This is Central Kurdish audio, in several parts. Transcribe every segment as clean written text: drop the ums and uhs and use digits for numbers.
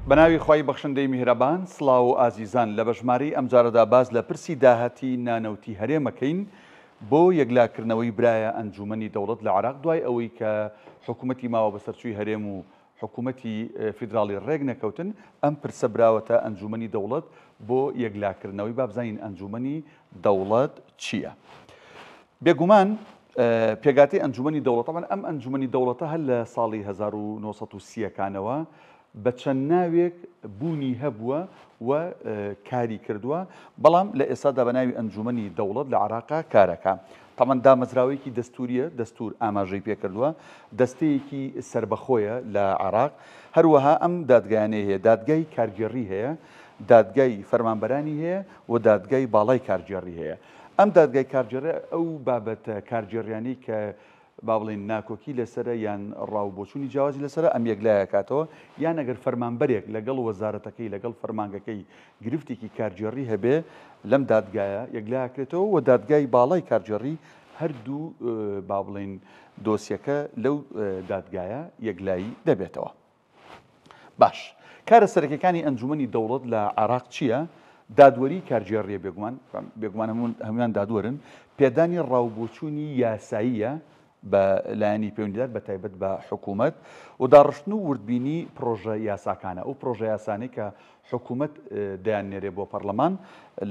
بەناوی خی بەخشندەی میهرەبان سڵاو و ئازیزان لە بەژماری ئەم جارەدا باز لە پرسی داهەتی نانەوتی هەرێمەکەین بۆ یەکلاکردنەوەی برایە ئەنجومەنی دەوڵەت لە عێراق دوای ئەوەی کە حکوومەتی ماوە بەسەرچووی هەرێم و حکوومەتی فیدراڵی ڕێک نەکەوتن ئەم پرسە براوەتە ئەنجومەنی دەوڵەت بۆ یەکلاکردنەوەی بابزانین ئەنجومەنی دەوڵەت چییە؟ بێگومان پێگاتی ئەنجومەنی دەوڵەتەمان ئەم ئەنجومەنی دەوڵەتە هەر لە ساڵی 1930ەکانەوە بە چەند ناوێک بوونی هەبووە و کاری کردووە بەڵام لە ئێستادا بە ناوی ئەنجومەنی دەوڵەت لە عێراقا کارەکە. تەمەن دامەزراوەیەکی دەستوریە دەستور ئاماژەی پێکردووە دەستەیەکی سربەخۆیە لە عێراق هەروەها ئەم دادگایانەیە هەیە دادگای کارگێڕی هەیە دادگای فەرمانبەرانی هەیە و دادگای باڵای کارگێڕی هەیە. ئەم دادگای کارگێڕی ئەو بابەتە کارگێڕیانی کە با بڵێن ناکۆکی لەسرە یان ڕاوبۆچوونی جیاوازی لەسرە ئەم یەکلایەکاتەوە یان ئەگەر فەرمانبەرێک لەگەڵ وەزارەتەکەی لەگەڵ فەرمانگەکەی گرفتێکی کارگێڕی هەبێ لەم دادگایە یەکلایەکرێتەوە و دادگای باڵای کارگێڕی هەردوو با بڵێن دۆسیەکە لەو دادگایە یەکلایی دەبێتەوە. باش کارە سەرەکیەکانی ئەنجومەنی دەوڵەت لە عێراق چییە؟ دادوەری کارگێڕیە بێگومان هەمویان دادوەرن پێدانی ڕاوبۆچوونی یاساییە بە لایەنی پەیوەندیدار بە تایبەت بە حکوومەت و داڕشتن و وردبینی پرۆژە یاساکانە ئەو پرۆژە یاسانەی کە حکوومەت دەیانێرێ بۆ پەرلەمان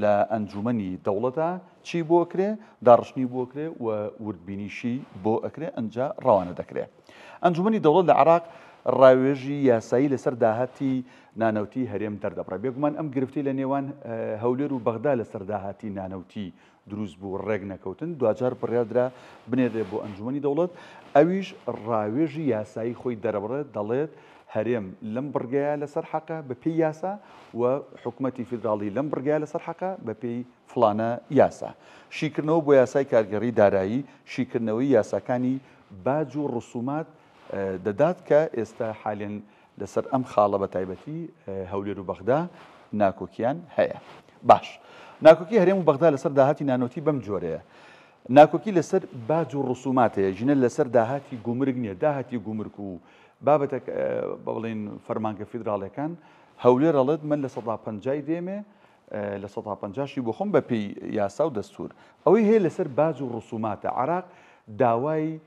لە ئەنجومەنی دەوڵەتە چی بۆ ئەکرێ داڕشتنی بۆ ئەکرێ و وردبینیشی بۆ ئەکرێ ئەنجا ڕەوانە دەکرێت. ئەنجومەنی دەوڵەت لە عێراق ڕاوێژی یاسایی لەسەر داهاتی نانەوتی هەرێم دەردەبڕێ بێگومان ئەم گرفتی لە نێوان هەولێر و بەغدا لەسەر داهاتی نانەوتی دروست بوو ڕێک نەکەوتن دوجار بڕیادرا بنێرێ بۆ ئەنجومەنی دەوڵەت ئەویش ڕاوێژی یاسایی خۆی دەرەبڕێت دەڵێت هەرێم لەم بڕگەیە لەسەر حەقە بە پێی یاسا و حکوومەتی فیدراڵی لەم بڕگەیە لەسەر حەقە بە پێی فڵانە یاسا شیکردنەوە بۆ یاسای کارگەڕی دارایی شیکردنەوەی یاساکانی باج و ڕسومات دەدات کە ئێستا حالێن لەسەر ئەم خاڵە بە تایبەتی هەولێر و بەغدا ناکۆکیان هەیە. باش ناکۆکی هەرێم و بەغدا لەسەر داهاتی نانەوتی بەم جۆرەیە ناکۆکی لەسەر باج و ڕسومات هەیە ژنە لەسەر داهاتی گومرگ نییە داهاتی گومرگ و بابەتە بڵێن فەرمانگە فیدراڵەکان هەولێر ئەڵێت من لە 150 دێمێ لە 150 بۆ خۆم بە پێی یاسا و دەستور ئەوەی هەیە لەسەر باج و ڕسوماتە عێراق داوای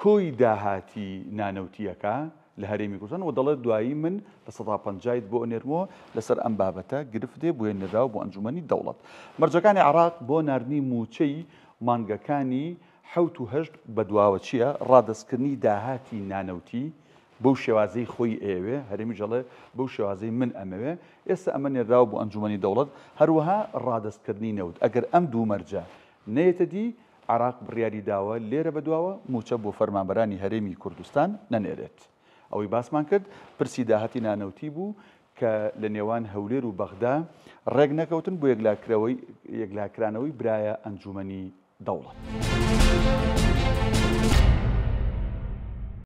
کۆی داهاتی نانەوتیەکە لە هەرێمی کوردستان و دەڵێت دوایی من لە 150 بۆ ئەنێرمەوە لەسەر ئەم بابەتە گرفتێ بۆیە نێراو بۆ ئەنجومەنی دەوڵەت. مەرجەکانی عێراق بۆ ناردنی موچەی مانگەکانی حەوت و هەشت بەدواوە چییە؟ ڕادەستکردنی داهاتی نانەوتی بەو شێوازەی خۆی ئێوێ هەرێمی ژەڵێ بەو شێوازەی من ئەمەوێ ئێستا ئەمە نێراو بۆ ئەنجومەنی دەوڵەت هەروەها ڕادەستکردنی نەوت ئەگەر ئەم دوو مەرجە نەیەتە دی عێراق بڕیاری داوە لێرە بەدواوە موچە بۆ فەرمانبەرانی هەرێمی کوردستان نەنێرێت. ئەوەی باسمان کرد پرسی داهاتی نانەوتی بوو کە لە نێوان هەولێر و بەغدا ڕێک نەکەوتن بۆ یەکلاکرانەوەی برایە ئەنجومەنی دەوڵەت.